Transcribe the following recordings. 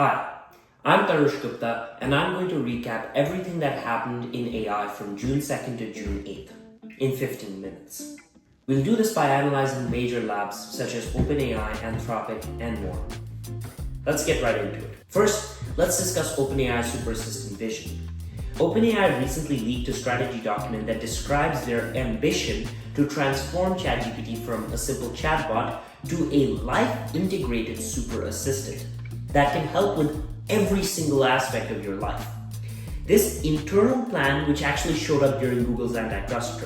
Hi, I'm Tarush Gupta, and I'm going to recap everything that happened in AI from June 2nd to June 8th in 15 minutes. We'll do this by analyzing major labs such as OpenAI, Anthropic, and more. Let's get right into it. First, let's discuss OpenAI's Super Assistant vision. OpenAI recently leaked a strategy document that describes their ambition to transform ChatGPT from a simple chatbot to a life-integrated super assistant that can help with every single aspect of your life. This internal plan, which actually showed up during Google's antitrust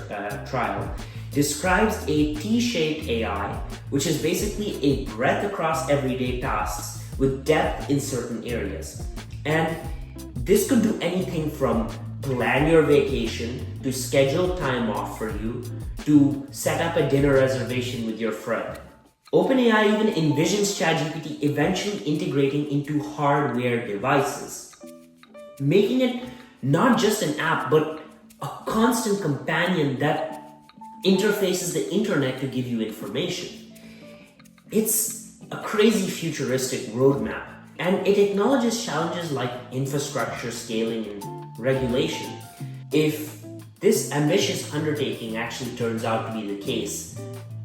trial, describes a T-shaped AI, which is basically a breadth across everyday tasks with depth in certain areas. And this could do anything from plan your vacation, to schedule time off for you, to set up a dinner reservation with your friend. OpenAI even envisions ChatGPT eventually integrating into hardware devices, making it not just an app, but a constant companion that interfaces the internet to give you information. It's a crazy futuristic roadmap, and it acknowledges challenges like infrastructure scaling and regulation. If this ambitious undertaking actually turns out to be the case,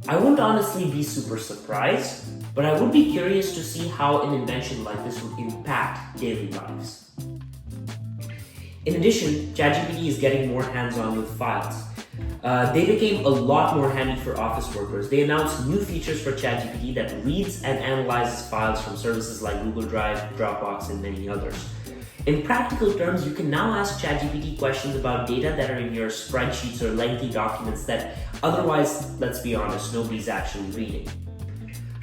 I wouldn't honestly be super surprised, but I would be curious to see how an invention like this would impact daily lives. In addition, ChatGPT is getting more hands-on with files. They became a lot more handy for office workers. They announced new features for ChatGPT that reads and analyzes files from services like Google Drive, Dropbox, and many others. In practical terms, you can now ask ChatGPT questions about data that are in your spreadsheets or lengthy documents that otherwise, let's be honest, nobody's actually reading.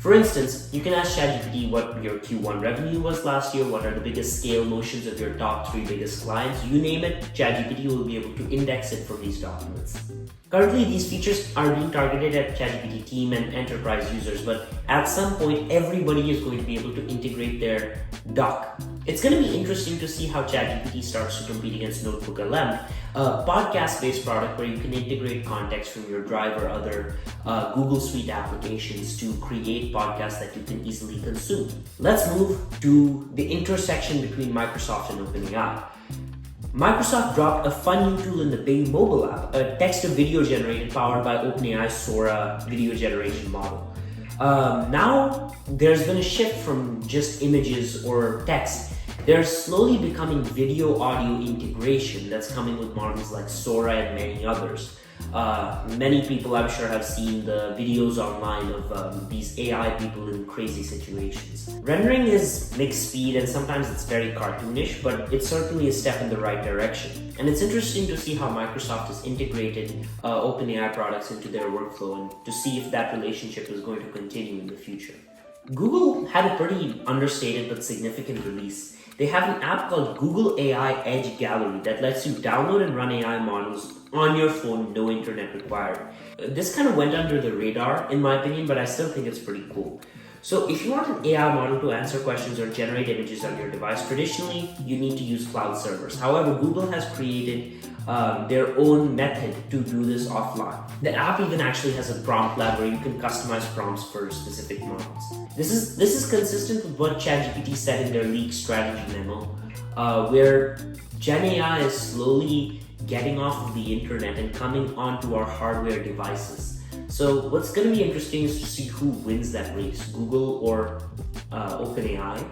For instance, you can ask ChatGPT what your Q1 revenue was last year, what are the biggest scale motions of your top 3 biggest clients, you name it, ChatGPT will be able to index it from these documents. Currently, these features are being targeted at ChatGPT team and enterprise users, but at some point, everybody is going to be able to integrate their doc. It's going to be interesting to see how ChatGPT starts to compete against Notebook LM, a podcast-based product where you can integrate context from your Drive or other Google Suite applications to create podcasts that you can easily consume. Let's move to the intersection between Microsoft and OpenAI. Microsoft dropped a fun new tool in the Bing mobile app, a text-to-video generator powered by OpenAI's Sora video generation model. Now, there's been a shift from just images or text. There's slowly becoming video-audio integration that's coming with models like Sora and many others. Many people, I'm sure, have seen the videos online of these AI people in crazy situations. Rendering is mixed speed and sometimes it's very cartoonish, but it's certainly a step in the right direction. And it's interesting to see how Microsoft has integrated OpenAI products into their workflow and to see if that relationship is going to continue in the future. Google had a pretty understated but significant release. They have an app called Google AI Edge Gallery that lets you download and run AI models on your phone, no internet required. This kind of went under the radar in my opinion, but I still think it's pretty cool. So if you want an AI model to answer questions or generate images on your device, traditionally you need to use cloud servers. However, Google has created their own method to do this offline. The app even actually has a prompt lab where you can customize prompts for specific models. This is consistent with what ChatGPT said in their leaked strategy memo, where Gen AI is slowly getting off of the internet and coming onto our hardware devices. So what's going to be interesting is to see who wins that race, Google or OpenAI,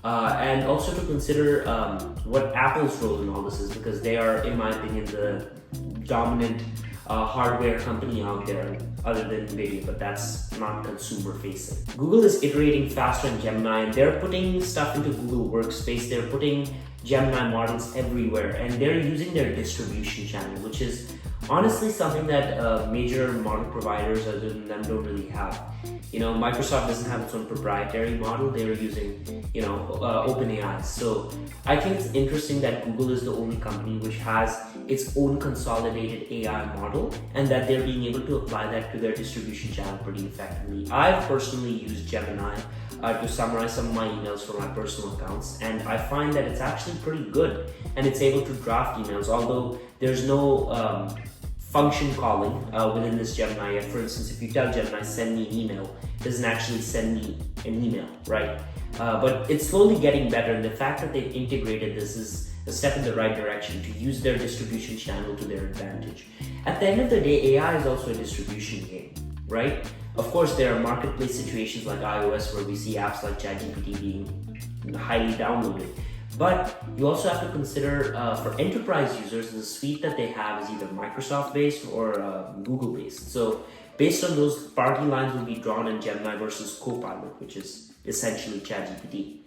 and also to consider what Apple's role in all this is, because they are, in my opinion, the dominant hardware company out there other than Nvidia, but that's not consumer facing. Google is iterating faster in Gemini and they're putting stuff into Google Workspace. They're putting Gemini models everywhere and they're using their distribution channel, which is honestly something that major model providers other than them don't really have. Microsoft doesn't have its own proprietary model. They were using, OpenAI. So I think it's interesting that Google is the only company which has its own consolidated AI model and that they're being able to apply that to their distribution channel pretty effectively. I've personally used Gemini to summarize some of my emails for my personal accounts, and I find that it's actually pretty good and it's able to draft emails, although there's no function calling within this Gemini yet. For instance, if you tell Gemini, send me an email, it doesn't actually send me an email, right? But it's slowly getting better, and the fact that they've integrated this is a step in the right direction to use their distribution channel to their advantage. At the end of the day, AI is also a distribution game, right? Of course, there are marketplace situations like iOS where we see apps like ChatGPT being highly downloaded. But you also have to consider for enterprise users, the suite that they have is either Microsoft-based or Google-based. So based on those, party lines will be drawn in Gemini versus Copilot, which is essentially ChatGPT.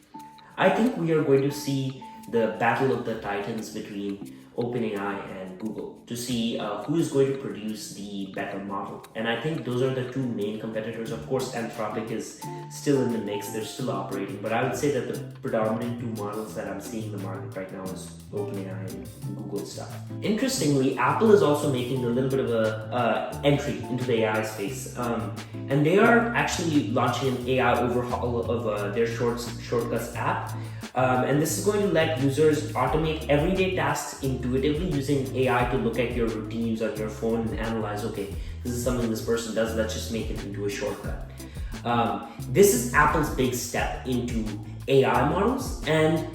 I think we are going to see the battle of the titans between OpenAI and Google to see who is going to produce the better model. And I think those are the two main competitors. Of course, Anthropic is still in the mix, they're still operating, but I would say that the predominant two models that I'm seeing in the market right now is OpenAI and Google stuff. Interestingly, Apple is also making a little bit of a entry into the AI space. And they are actually launching an AI overhaul of their Shortcuts app. And this is going to let users automate everyday tasks intuitively using AI to look at your routines on your phone and analyze, okay, this is something this person does, let's just make it into a shortcut. This is Apple's big step into AI models. And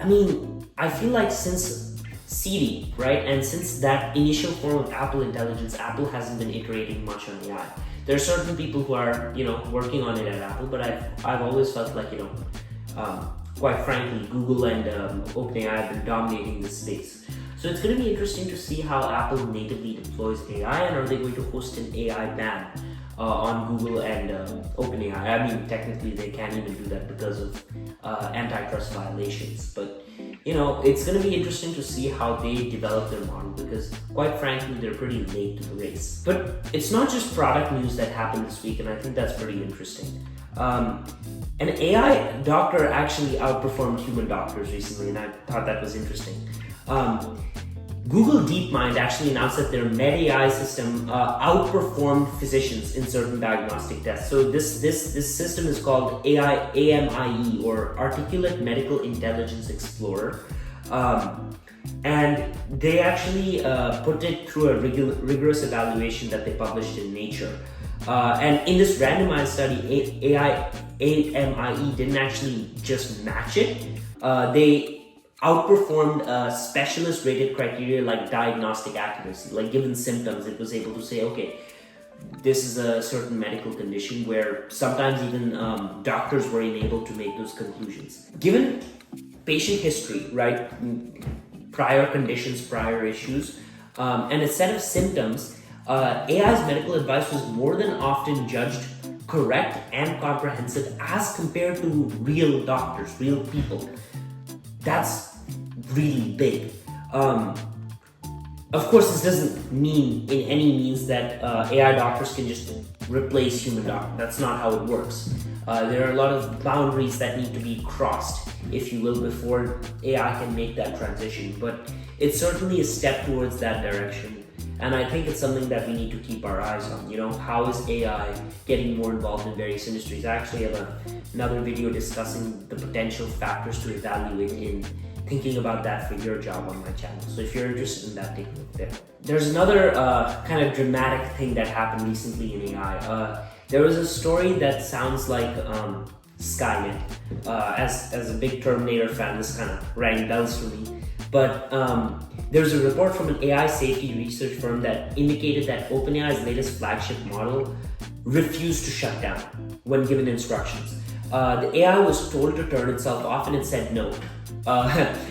I mean, I feel like since Siri, right, and since that initial form of Apple Intelligence, Apple hasn't been iterating much on AI. There are certain people who are, working on it at Apple, but I've always felt like, quite frankly, Google and OpenAI have been dominating this space. So it's going to be interesting to see how Apple natively deploys AI, and are they going to host an AI ban on Google and OpenAI? I mean, technically they can't even do that because of antitrust violations. But it's going to be interesting to see how they develop their model, because quite frankly, they're pretty late to the race. But it's not just product news that happened this week, and I think that's pretty interesting. An AI doctor actually outperformed human doctors recently, and I thought that was interesting. Google DeepMind actually announced that their MedAI system outperformed physicians in certain diagnostic tests. So this system is called AMIE, or Articulate Medical Intelligence Explorer. And they actually put it through a rigorous evaluation that they published in Nature. And in this randomized study, AMIE didn't actually just match it. They outperformed specialist rated criteria like diagnostic accuracy. Like given symptoms, it was able to say, okay, this is a certain medical condition, where sometimes even doctors were unable to make those conclusions. Given patient history, right, prior conditions, prior issues, and a set of symptoms, AI's medical advice was more than often judged correct and comprehensive as compared to real doctors, real people. That's really big. Of course, this doesn't mean in any means that AI doctors can just replace human doctors. That's not how it works. There are a lot of boundaries that need to be crossed, if you will, before AI can make that transition. But it's certainly a step towards that direction. And I think it's something that we need to keep our eyes on. How is AI getting more involved in various industries? I actually have another video discussing the potential factors to evaluate in thinking about that for your job on my channel. So if you're interested in that, take a look there. There's another kind of dramatic thing that happened recently in AI. There was a story that sounds like Skynet. As a big Terminator fan, this kind of rang bells for me. But there's a report from an AI safety research firm that indicated that OpenAI's latest flagship model refused to shut down when given instructions. The AI was told to turn itself off, and it said no.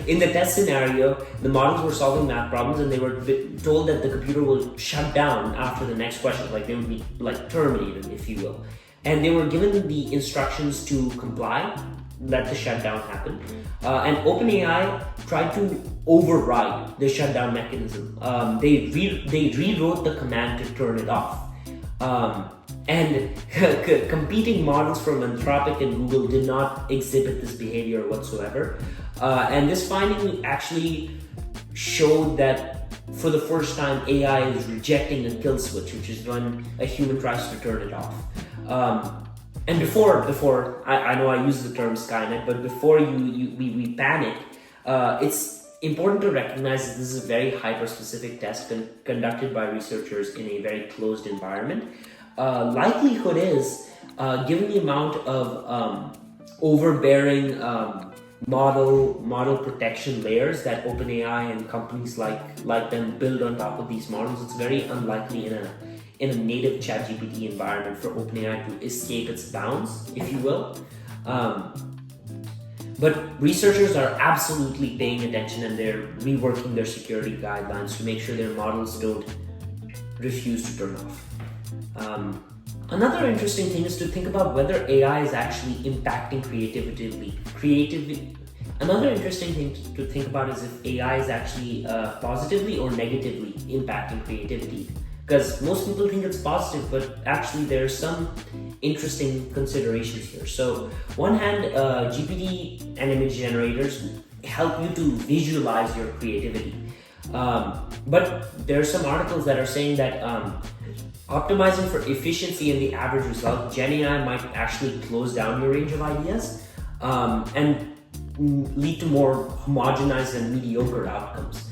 In the test scenario, the models were solving math problems, and they were told that the computer will shut down after the next question, like they would be like terminated, if you will. And they were given the instructions to comply, let the shutdown happen. And OpenAI tried to override the shutdown mechanism. They rewrote the command to turn it off. And competing models from Anthropic and Google did not exhibit this behavior whatsoever. And this finding actually showed that for the first time, AI is rejecting a kill switch, which is when a human tries to turn it off. And before I know I use the term Skynet, but before we panic, it's important to recognize that this is a very hyper-specific test conducted by researchers in a very closed environment. Likelihood is, given the amount of overbearing model protection layers that OpenAI and companies like them build on top of these models, it's very unlikely in a native ChatGPT environment for OpenAI to escape its bounds, if you will. But researchers are absolutely paying attention, and they're reworking their security guidelines to make sure their models don't refuse to turn off. Another interesting thing is to think about whether AI is actually impacting creativity. Another interesting thing to think about is if AI is actually positively or negatively impacting creativity. Because most people think it's positive, but actually there's some interesting considerations here. So, one hand, GPT and image generators help you to visualize your creativity. But there are some articles that are saying that optimizing for efficiency in the average result, GenAI might actually close down your range of ideas and lead to more homogenized and mediocre outcomes.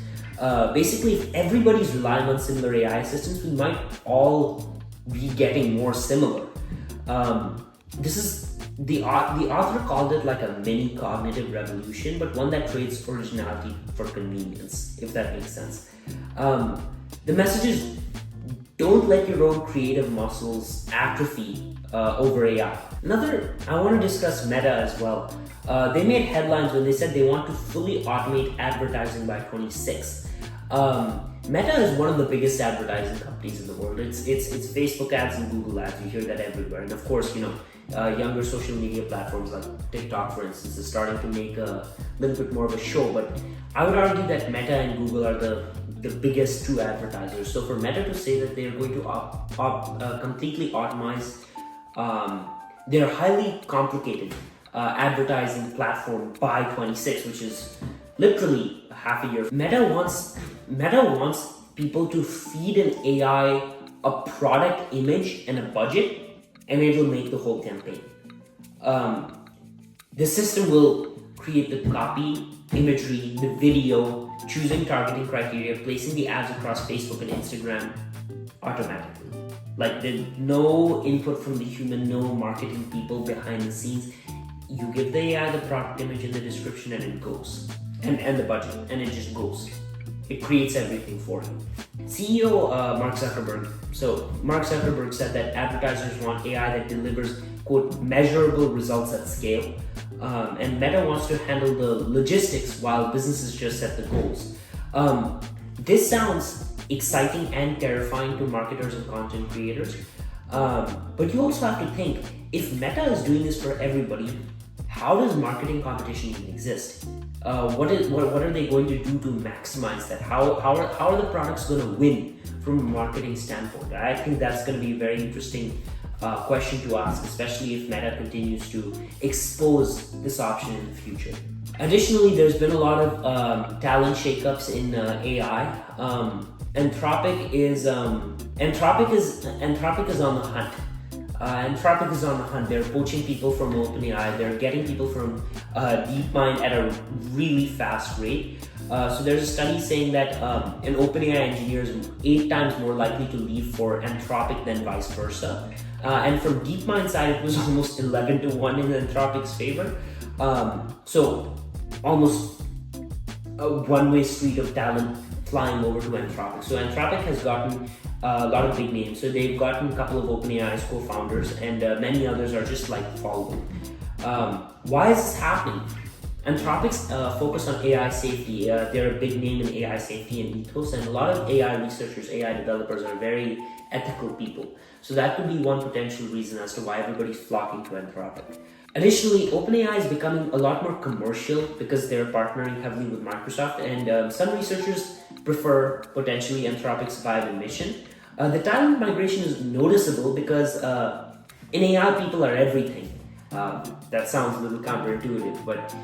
Basically, if everybody's relying on similar AI assistants, we might all be getting more similar. This is the author called it like a mini cognitive revolution, but one that trades originality for convenience, if that makes sense. The message is, don't let your own creative muscles atrophy over AI. I want to discuss Meta as well. They made headlines when they said they want to fully automate advertising by 2026. Meta is one of the biggest advertising companies in the world. It's Facebook ads and Google ads. You hear that everywhere. And of course, younger social media platforms like TikTok, for instance, is starting to make a little bit more of a show. But I would argue that Meta and Google are the biggest two advertisers. So for Meta to say that they're going to completely optimize their highly complicated advertising platform by 26, which is literally half a year. Meta wants people to feed an AI a product image and a budget, and it will make the whole campaign. The system will create the copy, imagery, the video, choosing targeting criteria, placing the ads across Facebook and Instagram automatically. Like, there's no input from the human, no marketing people behind the scenes. You give the AI the product image in the description and it goes. And the budget, and it just goes. It creates everything for you. CEO Mark Zuckerberg said that advertisers want AI that delivers, quote, measurable results at scale. And Meta wants to handle the logistics while businesses just set the goals. This sounds exciting and terrifying to marketers and content creators. But you also have to think, if Meta is doing this for everybody, how does marketing competition even exist? What are they going to do to maximize that? How are the products going to win from a marketing standpoint? I think that's going to be a very interesting question to ask, especially if Meta continues to expose this option in the future. Additionally, there's been a lot of talent shakeups in AI. Anthropic is on the hunt. Anthropic is on the hunt. They're poaching people from OpenAI. They're getting people from DeepMind at a really fast rate. So there's a study saying that an OpenAI engineer is 8 times more likely to leave for Anthropic than vice versa. And from DeepMind side, it was almost 11-1 in Anthropic's favor. So almost a one-way street of talent flying over to Anthropic. So Anthropic has gotten a lot of big names. So they've gotten a couple of OpenAI's co-founders, and many others are just like following. Why is this happening? Anthropic's focus on AI safety. They're a big name in AI safety and ethos, and a lot of AI researchers, AI developers are very ethical people. So that could be one potential reason as to why everybody's flocking to Anthropic. Additionally, OpenAI is becoming a lot more commercial because they're partnering heavily with Microsoft, and some researchers prefer potentially Anthropic's vibe and mission. The talent migration is noticeable because in AI, people are everything. That sounds a little counterintuitive, but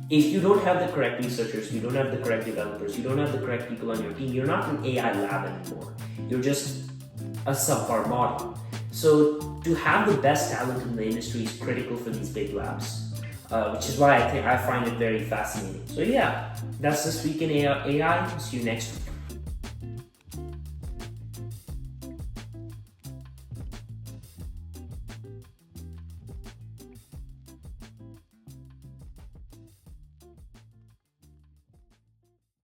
if you don't have the correct researchers, you don't have the correct developers, you don't have the correct people on your team, you're not an AI lab anymore. You're just a subpar model. So to have the best talent in the industry is critical for these big labs, which is why I find it very fascinating. So yeah, that's this week in AI. See you next week.